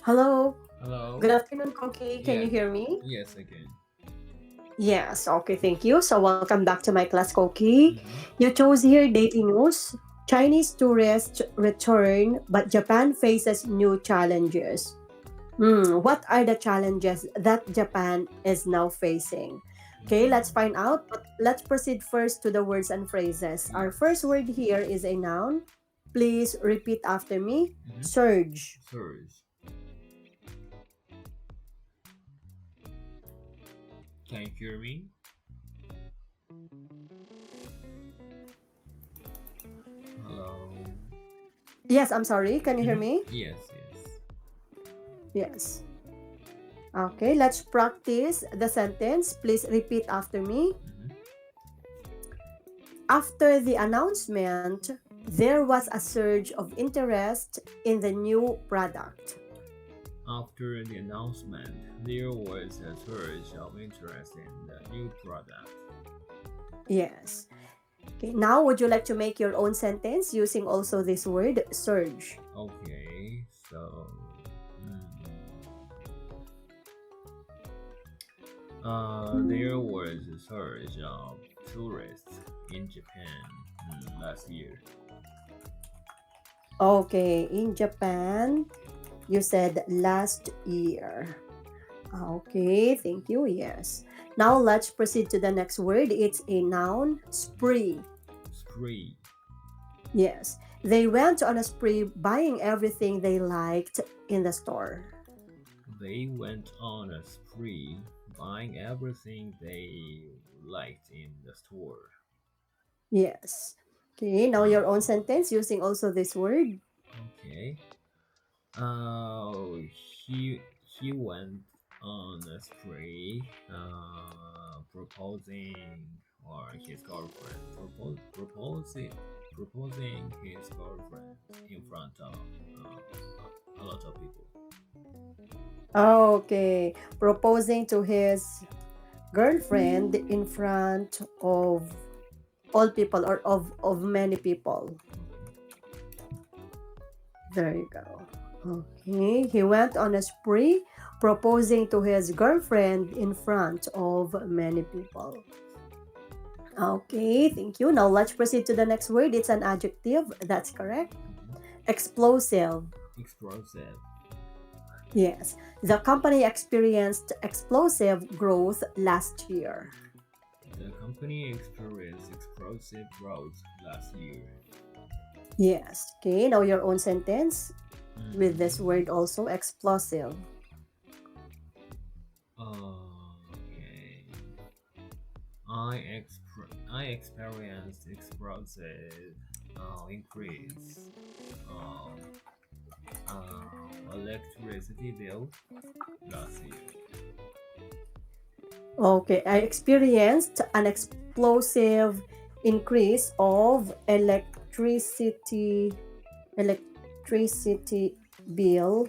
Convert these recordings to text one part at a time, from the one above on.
Hello. Hello. Good afternoon, Koki. Can you Yeah. hear me? Yes, I can. Yes. Okay. Thank you. So, welcome back to my class, Koki. Mm-hmm. You chose here dating news. Chinese tourists return, but Japan faces new challenges. What are the challenges that Japan is now facing? Okay, let's Mm-hmm. find out. But let's proceed first to the words and phrases. Our first Yes. word here is a noun. Please repeat after me. Mm-hmm. Surge. Surge. Can you hear me? Hello. Yes, I'm sorry. Can you hear Mm-hmm. me? Yes, yes. Yes. Okay, let's practice the sentence. Please repeat after me. Mm-hmm. After the announcement, there was a surge of interest in the new product. After the announcement, there was a surge of interest in the new product. Yes. Okay, now would you like to make your own sentence using also this word surge? Okay, so mm, there was a surge of tourists in Japan last year. Okay, in Japan, you said last year. Okay, thank you. Yes. Now let's proceed to the next word. It's a noun, spree. Spree. Yes, they went on a spree buying everything they liked in the store. They went on a spree, buying everything they liked in the store. Yes. Okay, now your own sentence using also this word. Okay. Uh, he went on a spree, proposing or his girlfriend, proposing his girlfriend in front of a lot of people. Okay, proposing to his girlfriend in front of all people or of many people. Okay. There you go. Okay, he went on a spree proposing to his girlfriend in front of many people. Okay, thank you. Now let's proceed to the next word. It's an adjective. That's correct. Mhm. Explosive. Explosive. Yes. The company experienced explosive growth last year. The company experienced explosive growth last year. Yes. Okay, now your own sentence with this Mhm. word also explosive. Okay. I experienced explosive increase of electricity bill last year. Okay, I experienced an explosive increase of electricity bill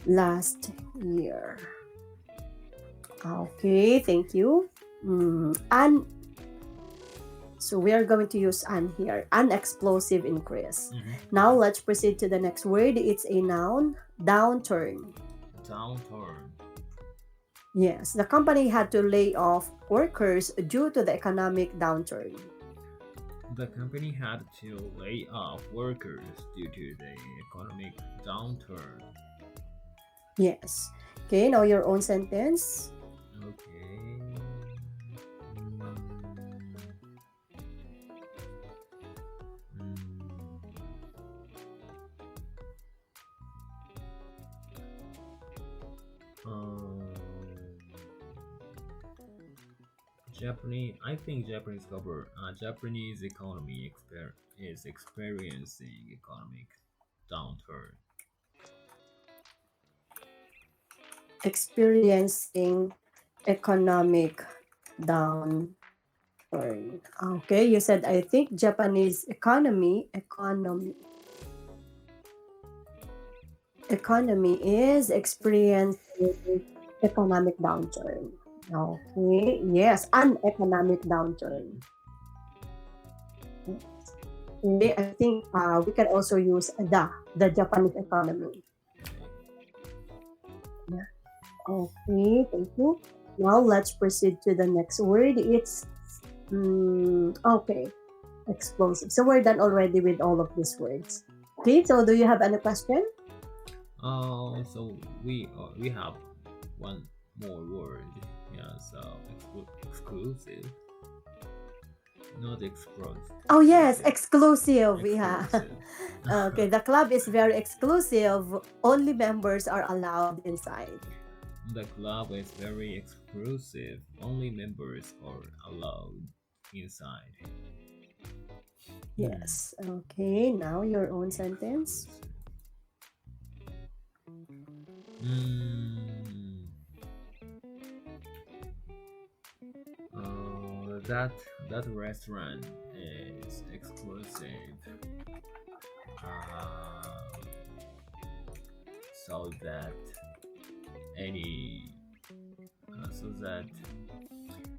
last year. Okay, thank you. And so we are going to use an here, an explosive increase. Now Mhm. let's proceed to the next word. It's a noun, downturn. Downturn. Yes, the company had to lay off workers due to the economic downturn. The company had to lay off workers due to the economic downturn. Yes. Okay, now your own sentence. Okay. Mm, mm, um, Japanese economy is experiencing economic downturn. Experiencing economic downturn. Okay, you said I think Japanese economy is experiencing economic downturn. Okay, yes, an economic downturn. Mhm. Okay, I think we can also use the Japanese economy. Yeah. Okay, thank you. Now let's proceed to the next word. It's okay, explosive. So we're done already with all of these words. Okay, so do you have any question? So we have one more word. Yeah, so exclusive, not Oh yes, exclusive. exclusive. Yeah. Exclusive. Okay, the club is very exclusive. Only members are allowed inside. The club is very exclusive. Only members are allowed inside. Hmm. Yes. Okay, now your own sentence. Exclusive. Mm, that restaurant is exclusive. Uh, so that any so that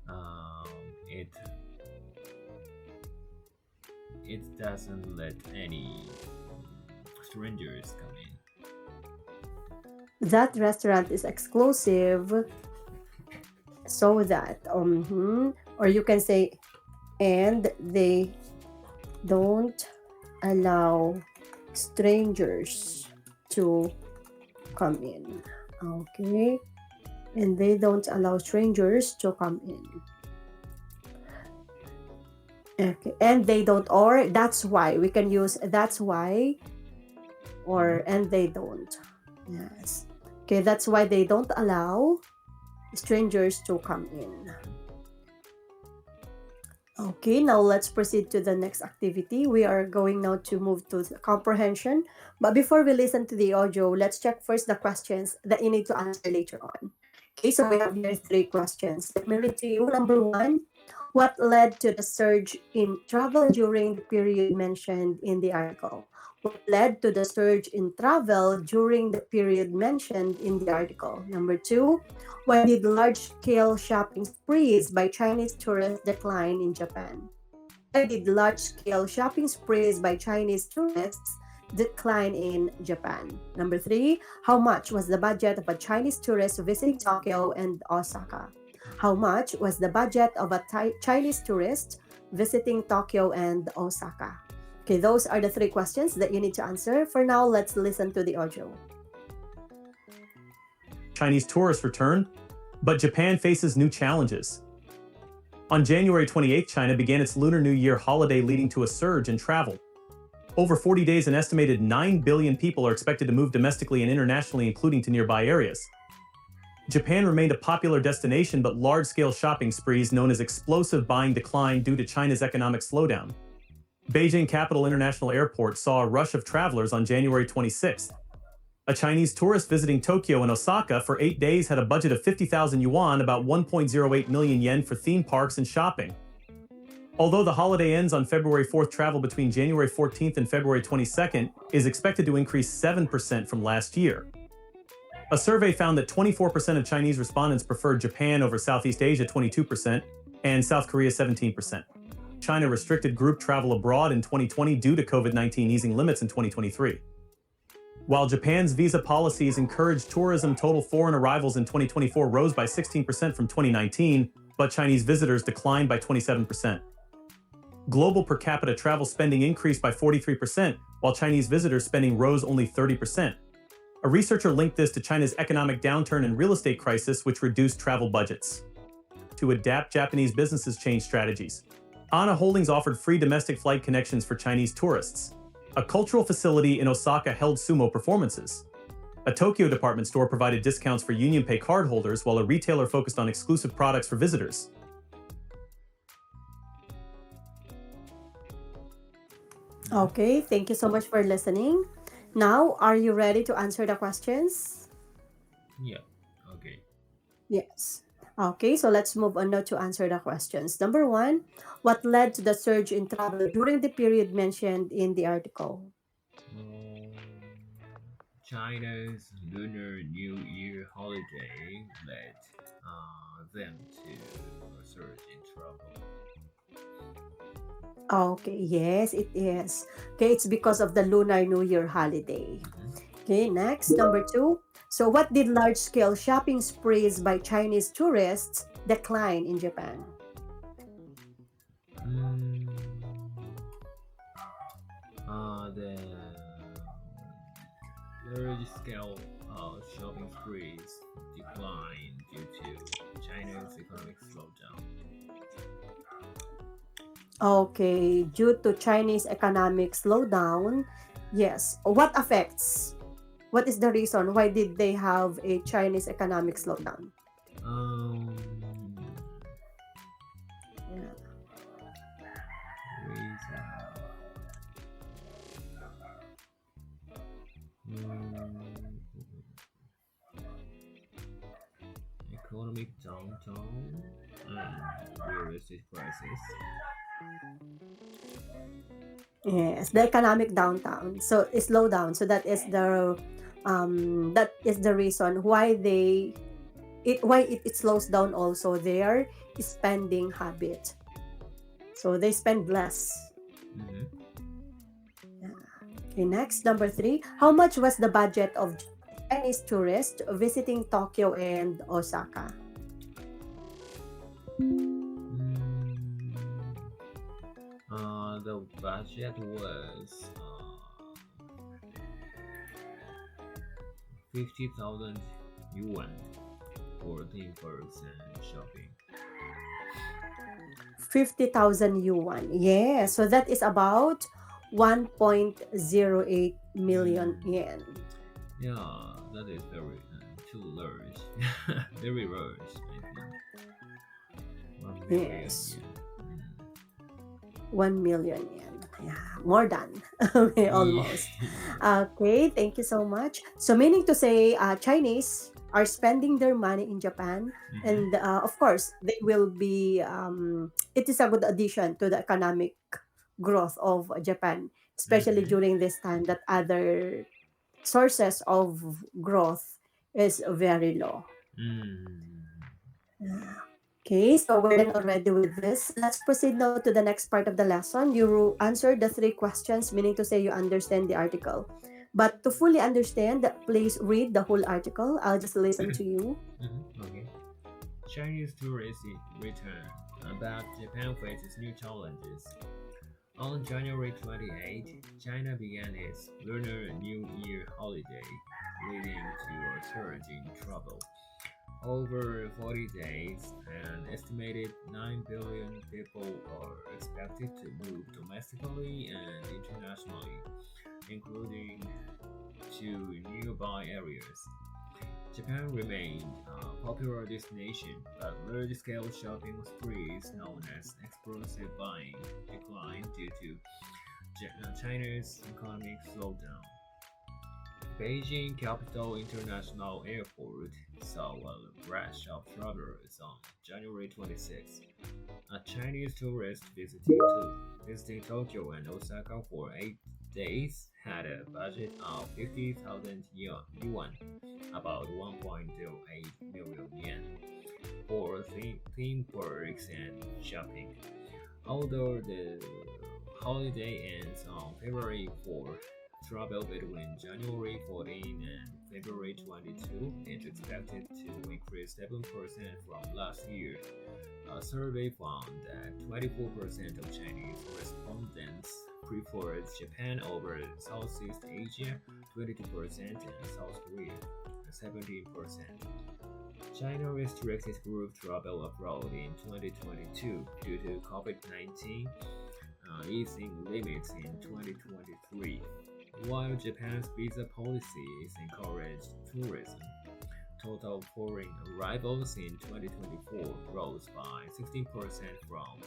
um, it it doesn't let any strangers come in. That restaurant is exclusive so that or you can say and they don't allow strangers to come in. Okay, and they don't allow strangers to come in. Okay, and they don't, or that's why we can use that's why, or Mhm. and they don't. Yes. Okay, that's why they don't allow strangers to come in. Okay, now let's proceed to the next activity. We are going now to move to the comprehension. But before we listen to the audio, let's check first the questions that you need to answer later on. Okay, so we have here three questions. Let me read to you. Number one, what led to the surge in travel during the period mentioned in the article? What led to the surge in travel during the period mentioned in the article? Number two, why did large-scale shopping sprees by Chinese tourists decline in Japan? Why did large-scale shopping sprees by Chinese tourists decline in Japan? Number three, how much was the budget of a Chinese tourist visiting Tokyo and Osaka? How much was the budget of a Chinese tourist visiting Tokyo and Osaka? Okay, those are the three questions that you need to answer. For now, let's listen to the audio. Chinese tourists return, but Japan faces new challenges. On January 28, China began its Lunar New Year holiday, leading to a surge in travel. Over 40 days, an estimated 9 billion people are expected to move domestically and internationally, including to nearby areas. Japan remained a popular destination, but large-scale shopping sprees known as explosive buying declined due to China's economic slowdown. Beijing Capital International Airport saw a rush of travelers on January 26th. A Chinese tourist visiting Tokyo and Osaka for 8 days had a budget of 50,000 yuan, about 1.08 million yen, for theme parks and shopping. Although the holiday ends on February 4th, travel between January 14th and February 22nd is expected to increase 7% from last year. A survey found that 24% of Chinese respondents preferred Japan over Southeast Asia, 22%, and South Korea, 17%. China restricted group travel abroad in 2020 due to COVID-19, easing limits in 2023. While Japan's visa policies encouraged tourism, total foreign arrivals in 2024 rose by 16% from 2019, but Chinese visitors declined by 27%. Global per capita travel spending increased by 43%, while Chinese visitors spending rose only 30%. A researcher linked this to China's economic downturn and real estate crisis, which reduced travel budgets. To adapt, Japanese businesses changed strategies. ANA Holdings offered free domestic flight connections for Chinese tourists. A cultural facility in Osaka held sumo performances. A Tokyo department store provided discounts for UnionPay cardholders, while a retailer focused on exclusive products for visitors. Okay, thank you so much for listening. Now, are you ready to answer the questions? Yeah. Okay. Yes. Okay, so let's move on now to answer the questions. Number one, what led to the surge in travel during the period mentioned in the article? Um, China's Lunar New Year holiday led them to a surge in travel. Okay, yes, it is. Okay, it's because of the Lunar New Year holiday. Mhm. Okay, next, number two. So, what did large scale shopping sprees by Chinese tourists decline in Japan? Mm, the large scale shopping sprees declined due to China's economic slowdown. Okay, due to Chinese economic slowdown, yes. What is the reason why did they have a Chinese economic slowdown? Um, Yeah. reason. Mm, economic downturn and real estate crisis. Yes, the economic downtown. So it slow down. So that is the reason why it slows down also their spending habit. So they spend less. Mhm. Yeah. Okay, next, number three. How much was the budget of Chinese tourists visiting Tokyo and Osaka? Mm, the budget was 50,000 yuan for theme parks and shopping. 50,000 yuan. Yeah, so that is about 1.08 million Mm, yen. yeah, that is very too large. Very large, I think. 1 million Yes, yen. 1 million yen. Yeah, more than. Okay, Mm. almost. Okay, thank you so much. So, meaning to say, Chinese are spending their money in Japan, Mhm. and of course, they will be. It is a good addition to the economic growth of Japan, especially Mhm. during this time that other sources of growth is very low. Mm. Okay, so we're done already with this. Let's proceed now to the next part of the lesson. You answered the three questions, meaning to say you understand the article. But to fully understand, please read the whole article. I'll just listen to you. Mhm. Okay. Chinese tourists return, but Japan faces new challenges. On January 28, China began its Lunar New Year holiday, leading to a surge in travel. Over 40 days, an estimated 9 billion people are expected to move domestically and internationally, including to nearby areas. Japan remained a popular destination, but large-scale shopping sprees known as explosive buying declined due to China's economic slowdown. Beijing Capital International Airport saw a rush of travelers on January 26. A Chinese tourist visiting Tokyo and Osaka for 8 days had a budget of 50,000 yuan, about 1.08 million yen, for theme parks and shopping. Although the holiday ends on February 4, travel between January 14 and February 22 is expected to increase 7% from last year. A survey found that 24% of Chinese respondents preferred Japan over Southeast Asia, 22% and South Korea, 17%. China restricted group travel abroad in 2022 due to COVID-19, easing limits in 2023, while Japan's visa policies encouraged tourism. Total foreign arrivals in 2024 rose by 16% from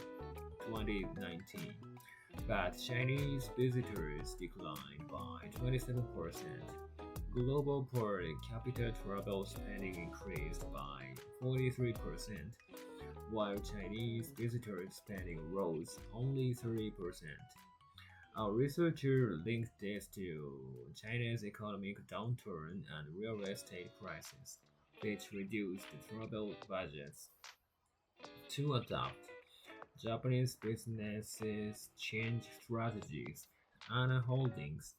2019, but Chinese visitors declined by 27%. Global per capita travel spending increased by 43%, while Chinese visitors spending rose only 30%. A researcher linked this to China's economic downturn and real estate crisis, which reduced travel budgets. To adapt, Japanese businesses changed strategies. Anna Holdings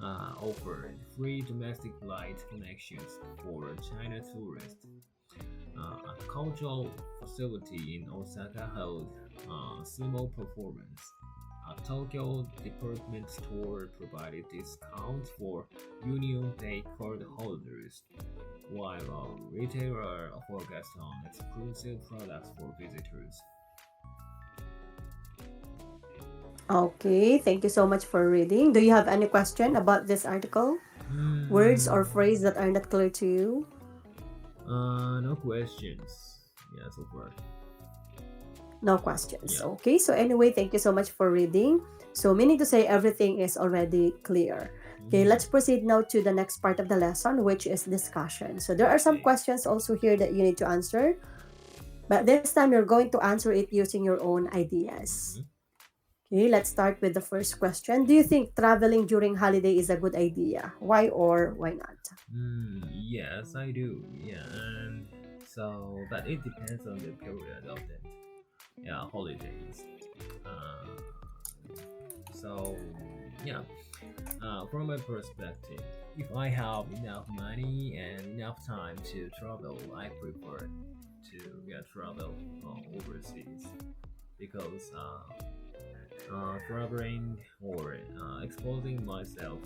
offered free domestic flight connections for China tourists. A cultural facility in Osaka held sumo performance. A Tokyo department store provided discounts for Union Pay card holders, while a retailer focused on exclusive products for visitors. Okay, thank you so much for reading. Do you have any question about this article? Words or Hmm. phrase that are not clear to you? No questions. Yeah, so far. No questions. Yeah. Okay, so anyway, thank you so much for reading. So, meaning to say everything is already clear. Okay, Mm, let's proceed now to the next part of the lesson, which is discussion. So, there are some okay. questions also here that you need to answer, but this time you're going to answer it using your own ideas. Mm-hmm. Okay, let's start with the first question. Do you think traveling during holiday is a good idea? Why or why not? Yes, I do. Yeah, and so, but it depends on the period of the holidays. Uh, so, yeah, from my perspective, if I have enough money and enough time to travel, I prefer to travel overseas because traveling or exposing myself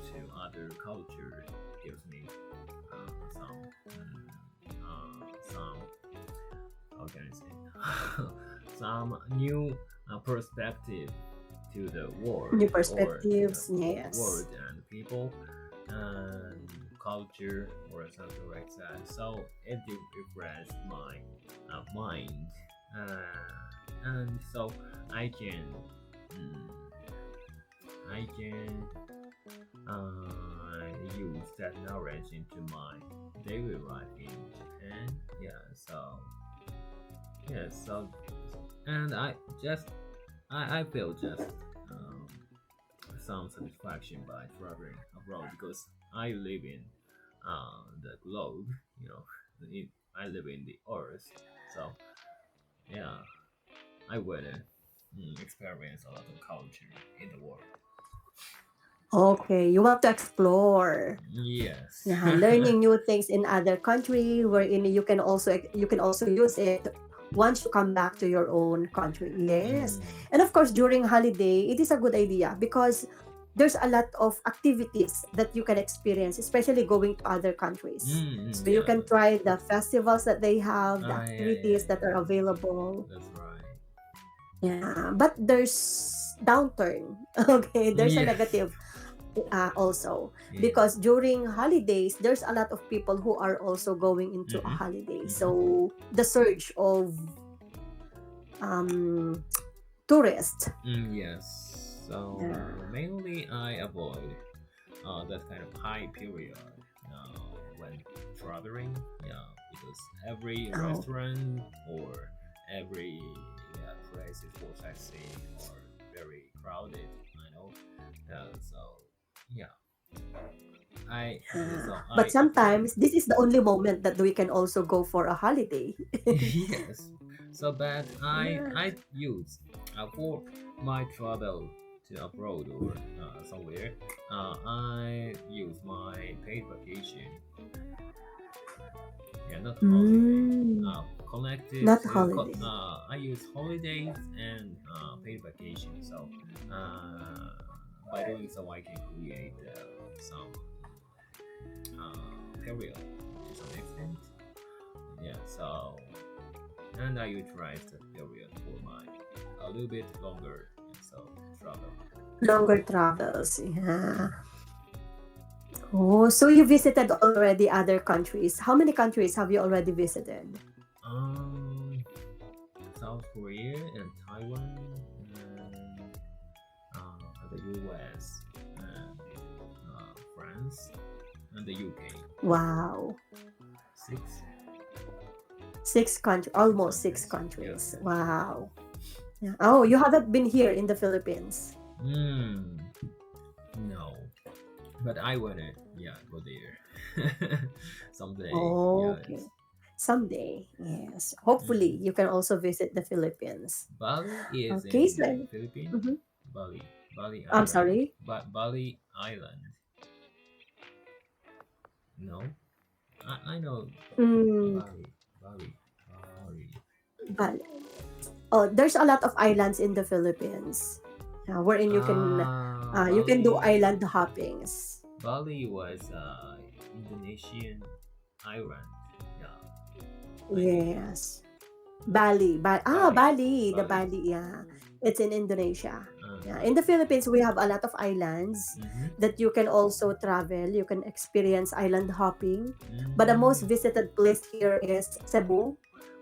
to other culture gives me some how can I say some new perspective to the New world or perspectives, yes. world and people and culture or something like that. So it refreshes my mind, and so I can mm, I can use that knowledge into my daily life in Japan. So and I feel just um, some satisfaction by traveling abroad because I live in the globe, you know, I live in the earth. So yeah, I would experience a lot of culture in the world. Okay, you want to explore. Yes. Yeah, learning new things in other country wherein you can also use it once you come back to your own country. Yes. Mm, And of course during holiday it is a good idea because there's a lot of activities that you can experience, especially going to other countries. So you yeah. can try the festivals that they have, the Yeah, activities that are yeah. available. That's right. Yeah, but there's downturn. Okay, there's a Yes. negative also Yeah. because during holidays there's a lot of people who are also going into a Mm-hmm. holiday, Mm-hmm. so the surge of um tourists. Yes. So Yeah. mainly I avoid that kind of high period when traveling. Yeah, because every Oh. restaurant or every places for sightseeing are very crowded. I know. So yeah, But I avoid. sometimes this is the only moment that we can also go for a holiday. Yes. So but Yeah. I use for my travel to abroad or somewhere. I use my paid vacation. Yeah, not holiday. Mm, Collective. not holiday. I use holidays and paid vacation. So by doing so, I can create some period to some extent. Yeah. So and I utilize that period for my a little bit longer and so travel. Longer travels, yeah. Oh, so you visited already other countries. How many countries have you already visited? Um, South Korea and Taiwan and the US and France and the UK. Wow. Six, Six countries, six almost six countries. Yeah, countries. yeah. Wow. Yeah. Oh, you haven't been here in the Philippines. Hmm. No, but I wanna go there someday. Okay. Yes. Someday, yes. Hopefully, Mm. you can also visit the Philippines. Bali is Okay, in so Philippines. mhm. Bali, Bali I'm Island, sorry. Bali Island. No, I know Mm, Bali, Bali, Bali. but oh, there's a lot of islands in the Philippines, wherein you can do Bali. island hoppings. Bali was Indonesian island. Yeah, I think. Yes, Bali, Bali, Bali, the Bali. Bali, yeah, it's in Indonesia. Yeah, Uh-huh. in the Philippines, we have a lot of islands Mm-hmm. that you can also travel. You can experience island hopping, but the most Mm. visited place here is Cebu,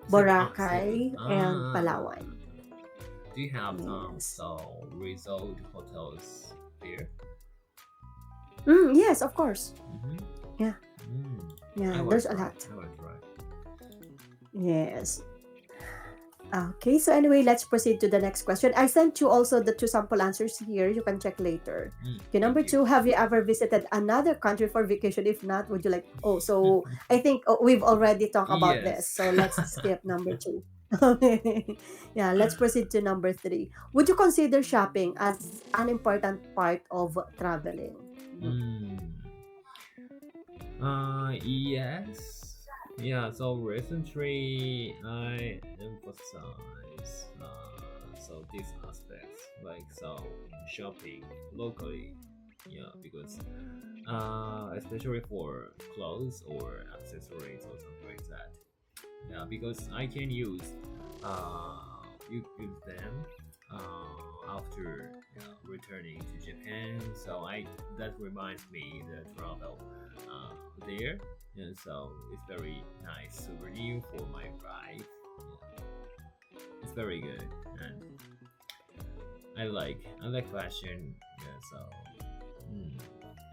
Cebu. Boracay, and Palawan. Do you have Yes. resort hotels there? Yes, of course. Mm-hmm. Yeah, Mm. I yeah, want there's to a try. lot. I want to try. Yes. Okay, so anyway, let's proceed to the next question. I sent you also the two sample answers here. You can check later. Okay, Thank number you. two, have you ever visited another country for vacation? If not, would you like? Oh, so I think we've already talked about this. Yes. So let's skip number two. Okay. Yeah, let's proceed to number three. Would you consider shopping as an important part of traveling? mm. Yes. Yeah, so recently I emphasize these aspects like shopping locally. Yeah, because especially for clothes or accessories or something like that. Yeah, because I can use them after returning to Japan. So I that reminds me the travel there, and so it's very nice souvenir for my wife. Yeah, it's very good, and I like fashion. Yeah, so mm,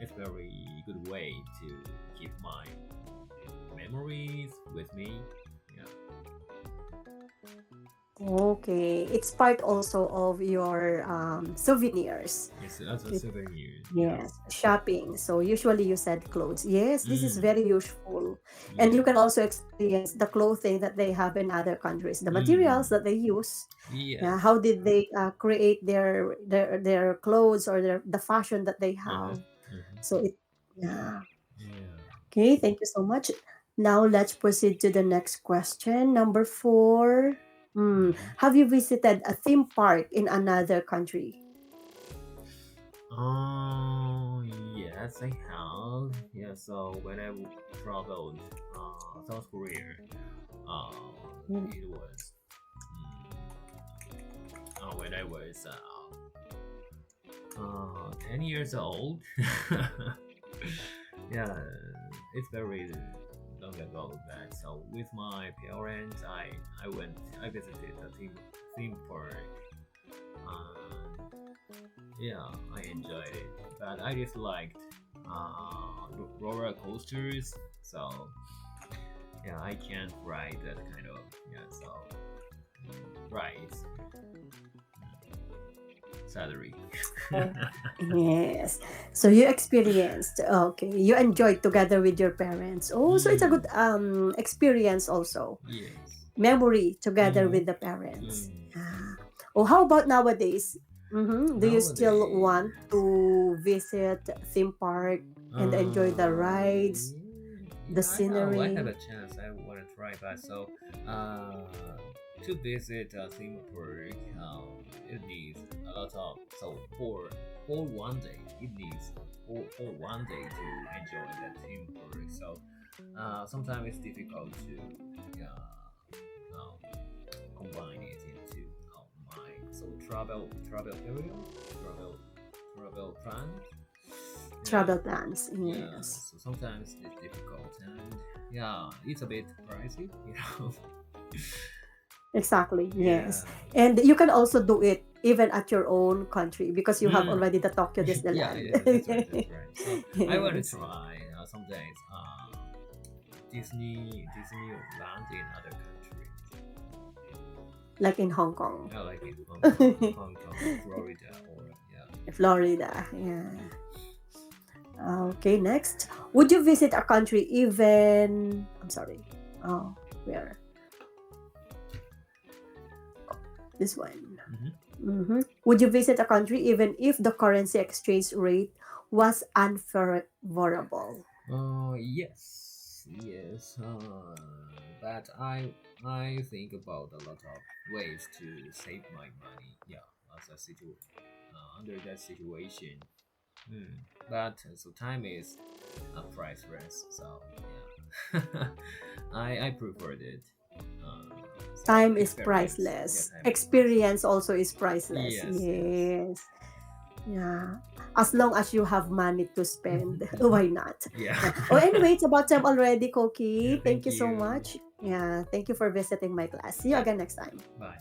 it's very good way to keep my memories with me. Yeah. Okay, it's part also of your souvenirs. Yes, as a Okay. souvenir. Yes. Yes, shopping. So usually you said clothes. Yes, this is Mm, very useful. And you yeah. can also experience the clothing that they have in other countries, the materials Mm, that they use. Yeah, yes. how did they create their clothes or the fashion that they Uh-huh. have? Uh-huh. So it yeah. Yeah. Okay, thank you so much. Now let's proceed to the next question. Number four. Mm-hmm. Have you visited a theme park in another country? Oh, yes, I have. Yeah, so when I traveled South Korea, uh, Mm. it was when I was 10 years old. Yeah, it's very long ago that. So with my parents, I visited the theme park. Yeah, I enjoyed it, but I disliked roller coasters. So yeah, I can't ride that kind of rides. Salary. Oh, yes. So you experienced, okay, you enjoyed together with your parents. Oh, so it's a Mm, good experience also. yes. Memory together Mm-hmm. with the parents. Mm. Ah. Oh, how about nowadays? Do you still want Nowadays, to visit theme park and enjoy the rides, the yeah, I have a scenery? chance. I want to try, but uh, to visit a theme park, it needs a lot of for one day. It needs for one day to enjoy that theme park. So sometimes it's difficult to um, combine it into my travel period, travel travel plan. Yeah, Travel plans? yeah. Yes. So sometimes it's difficult, and yeah, it's a bit pricey, you know. Exactly, yes. Yeah. And you can also do it even at your own country because you have Mm. already the Tokyo Yeah, Disneyland. yeah, that's right, that's right. So I want to Yes. try some days Disneyland in other countries. Like in Hong Kong. I like in Hong Kong, Florida, or yeah. Florida. Yeah. Okay, next. Would you visit a country even I'm sorry. Oh. Where? This one. Mhm. Would you visit a country even if the currency exchange rate was unfavorable? Yes. But I think about a lot of ways to save my money. Yeah, under that situation. Hmm. But so time is priceless. So yeah, I preferred it. Uh, Time is experience. Yeah, priceless. time is priceless. Experience also is priceless. Yes. Yes. Yeah. As long as you have money to spend, why not? Yeah. Yeah. Oh, anyway, it's about time already, Yeah. Koki. Thank Thank you so you. much. Yeah. Thank you for visiting my class. See you Yeah. again next time. Bye.